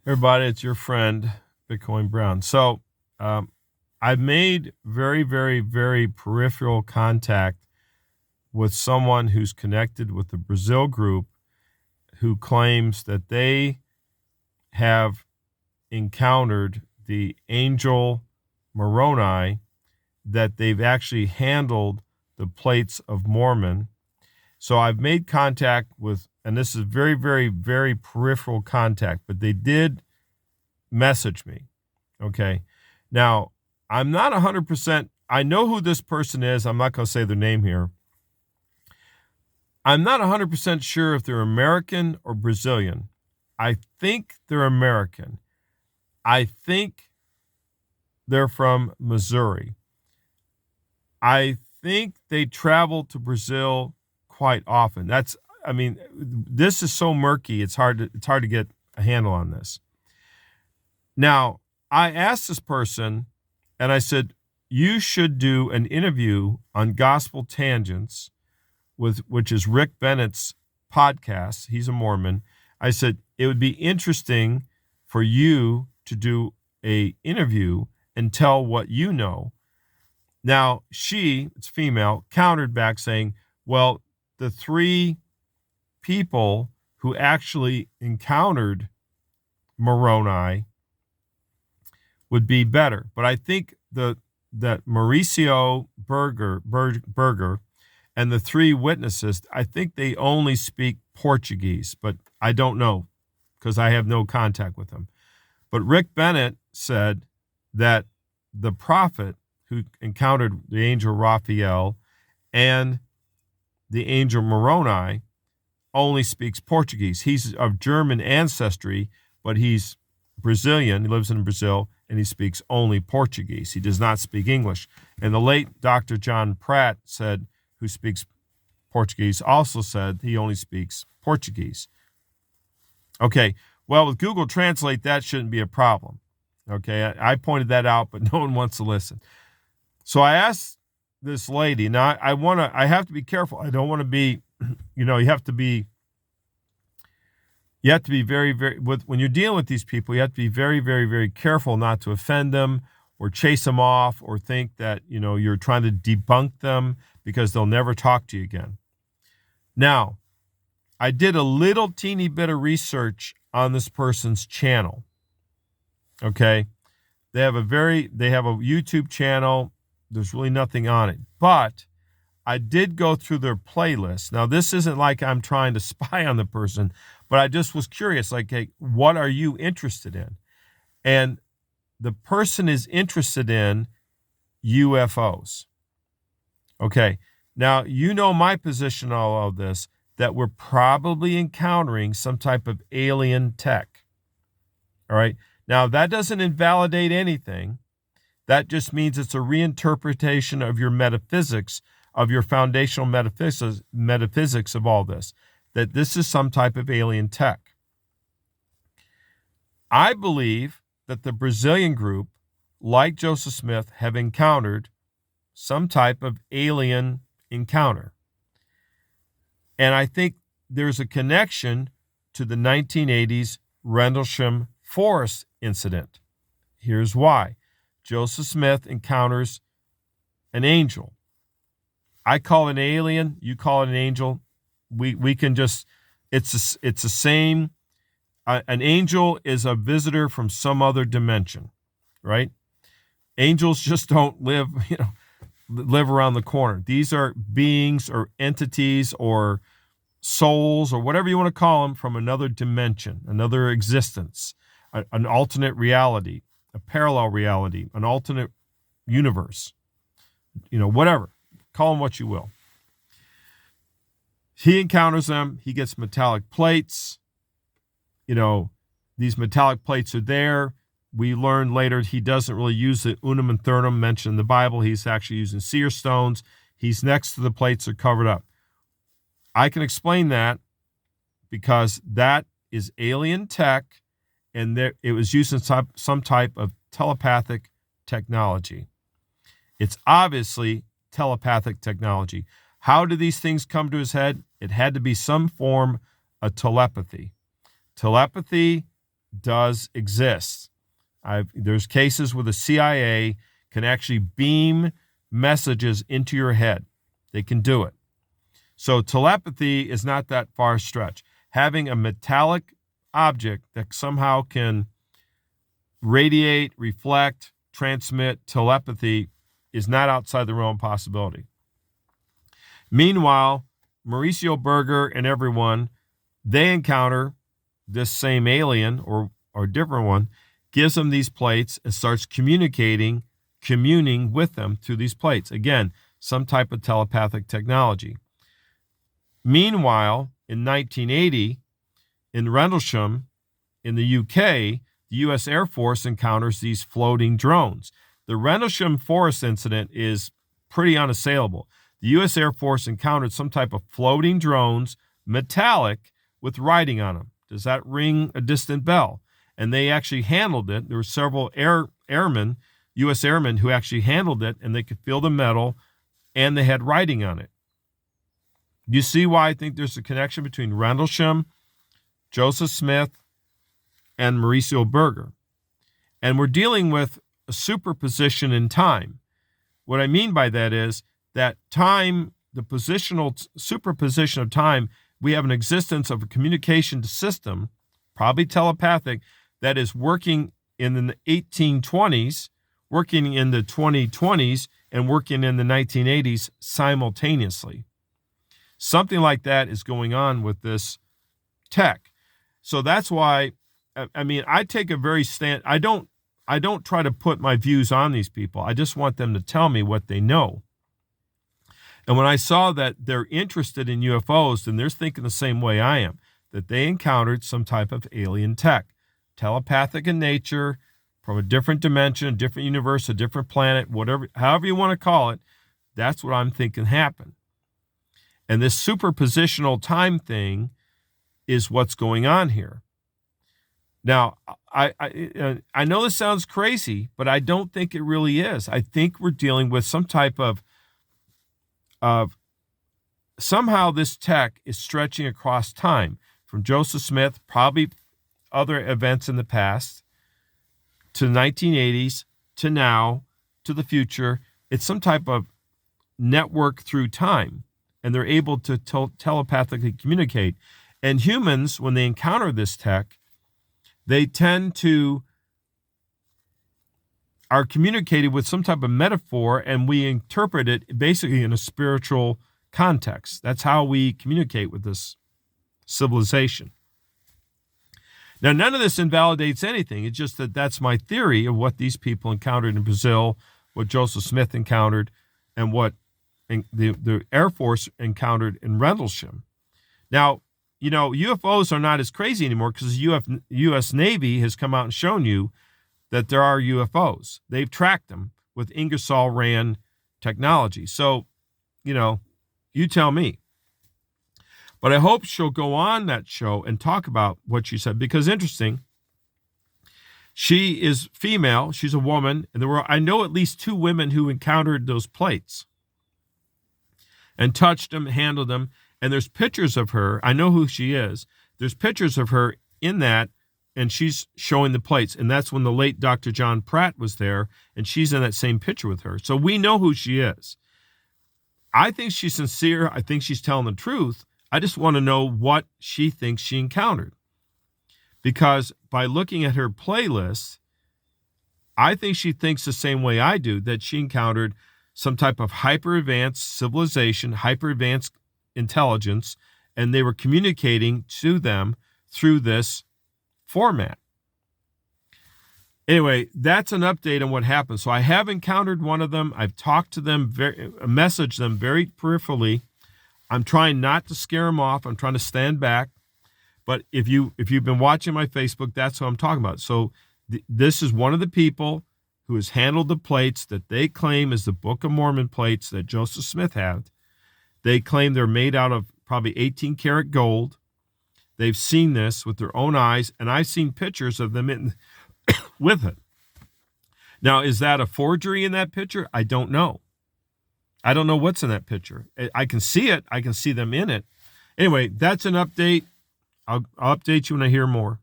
Everybody, it's your friend, Bitcoin Brown. So I've made very, very, very peripheral contact with someone who's connected with the Brazil group who claims that they have encountered the angel Moroni, that they've actually handled the plates of Mormon. So I've made contact with, and this is very, very, very peripheral contact, but they did message me. Okay. Now, I'm not 100%. I know who this person is. I'm not going to say their name here. I'm not 100% sure if they're American or Brazilian. I think they're American. I think they're from Missouri. I think they travel to Brazil quite often. This is so murky. It's hard to get a handle on this. Now, I asked this person, and I said, you should do an interview on Gospel Tangents, which is Rick Bennett's podcast. He's a Mormon. I said, it would be interesting for you to do an interview and tell what you know. Now, it's female, countered back saying, well, the three people who actually encountered Moroni would be better. But I think that Mauricio Berger and the three witnesses, I think they only speak Portuguese, but I don't know because I have no contact with them. But Rick Bennett said that the prophet who encountered the angel Raphael and the angel Moroni only speaks Portuguese. He's of German ancestry, but he's Brazilian. He lives in Brazil, and he speaks only Portuguese. He does not speak English. And the late Dr. John Pratt said, who speaks Portuguese, also said he only speaks Portuguese. Okay, well, with Google Translate, that shouldn't be a problem. Okay, I pointed that out, but no one wants to listen. So I asked this lady. Now I have to be careful. I don't want to be, you have to be very, very, when you're dealing with these people, you have to be very, very, very careful not to offend them or chase them off or think that, you're trying to debunk them because they'll never talk to you again. Now, I did a little teeny bit of research on this person's channel. Okay. They have a YouTube channel. There's really nothing on it, but I did go through their playlist. Now, this isn't like I'm trying to spy on the person, but I just was curious, like, hey, what are you interested in? And the person is interested in UFOs. Okay. Now, my position on all of this, that we're probably encountering some type of alien tech. All right. Now, that doesn't invalidate anything. That just means it's a reinterpretation of your metaphysics, of your foundational metaphysics of all this, that this is some type of alien tech. I believe that the Brazilian group, like Joseph Smith, have encountered some type of alien encounter. And I think there's a connection to the 1980s Rendlesham Forest incident. Here's why. Joseph Smith encounters an angel. I call it an alien. You call it an angel. We can just, it's the same. An angel is a visitor from some other dimension, right? Angels just don't live around the corner. These are beings or entities or souls or whatever you want to call them from another dimension, another existence, an alternate reality, a parallel reality, an alternate universe, whatever. Call them what you will. He encounters them. He gets metallic plates. These metallic plates are there. We learned later he doesn't really use the unum and thurnum mentioned in the Bible. He's actually using seer stones. He's next to the plates are covered up. I can explain that because that is alien tech, and it was used in some type of telepathic technology. It's obviously telepathic technology. How do these things come to his head? It had to be some form of telepathy. Telepathy does exist. There's cases where the CIA can actually beam messages into your head. They can do it. So telepathy is not that far stretch. Having a metallic object that somehow can radiate, reflect, transmit telepathy is not outside the realm of possibility. Meanwhile, Mauricio Berger and everyone, they encounter this same alien or different one, gives them these plates and starts communing with them through these plates. Again, some type of telepathic technology. Meanwhile, in 1980, in Rendlesham, in the UK, the U.S. Air Force encounters these floating drones. The Rendlesham Forest incident is pretty unassailable. The U.S. Air Force encountered some type of floating drones, metallic, with writing on them. Does that ring a distant bell? And they actually handled it. There were several airmen, U.S. airmen, who actually handled it, and they could feel the metal, and they had writing on it. You see why I think there's a connection between Rendlesham, Joseph Smith, and Mauricio Berger. And we're dealing with a superposition in time. What I mean by that is that time, the positional superposition of time, we have an existence of a communication system, probably telepathic, that is working in the 1820s, working in the 2020s, and working in the 1980s simultaneously. Something like that is going on with this tech. So that's why, I take a very stand. I don't try to put my views on these people. I just want them to tell me what they know. And when I saw that they're interested in UFOs, then they're thinking the same way I am, that they encountered some type of alien tech, telepathic in nature, from a different dimension, a different universe, a different planet, whatever, however you want to call it. That's what I'm thinking happened. And this superpositional time thing is what's going on here. Now, I know this sounds crazy, but I don't think it really is. I think we're dealing with some type of somehow this tech is stretching across time from Joseph Smith, probably other events in the past, to the 1980s, to now, to the future. It's some type of network through time, and they're able to telepathically communicate. And humans, when they encounter this tech, they tend to are communicated with some type of metaphor, and we interpret it basically in a spiritual context. That's how we communicate with this civilization. Now, none of this invalidates anything. It's just that that's my theory of what these people encountered in Brazil, what Joseph Smith encountered, and what the Air Force encountered in Rendlesham. Now, UFOs are not as crazy anymore because the U.S. Navy has come out and shown you that there are UFOs. They've tracked them with Ingersoll Rand technology. So, you tell me. But I hope she'll go on that show and talk about what she said, because interesting, she is female, she's a woman, and I know at least 2 women who encountered those plates and touched them, handled them, and there's pictures of her. I know who she is. There's pictures of her in that, and she's showing the plates, and that's when the late Dr. John Pratt was there, and she's in that same picture with her. So we know who she is. I think she's sincere. I think she's telling the truth. I just want to know what she thinks she encountered. Because by looking at her playlist, I think she thinks the same way I do, that she encountered some type of hyper-advanced civilization, hyper-advanced intelligence, and they were communicating to them through this format. Anyway, that's an update on what happened. So I have encountered one of them. I've talked to them, messaged them very peripherally. I'm trying not to scare them off. I'm trying to stand back. But if you've been watching my Facebook, that's what I'm talking about. So this is one of the people who has handled the plates that they claim is the Book of Mormon plates that Joseph Smith had. They claim they're made out of probably 18 karat gold. They've seen this with their own eyes, and I've seen pictures of them with it. Now, is that a forgery in that picture? I don't know. I don't know what's in that picture. I can see it. I can see them in it. Anyway, that's an update. I'll update you when I hear more.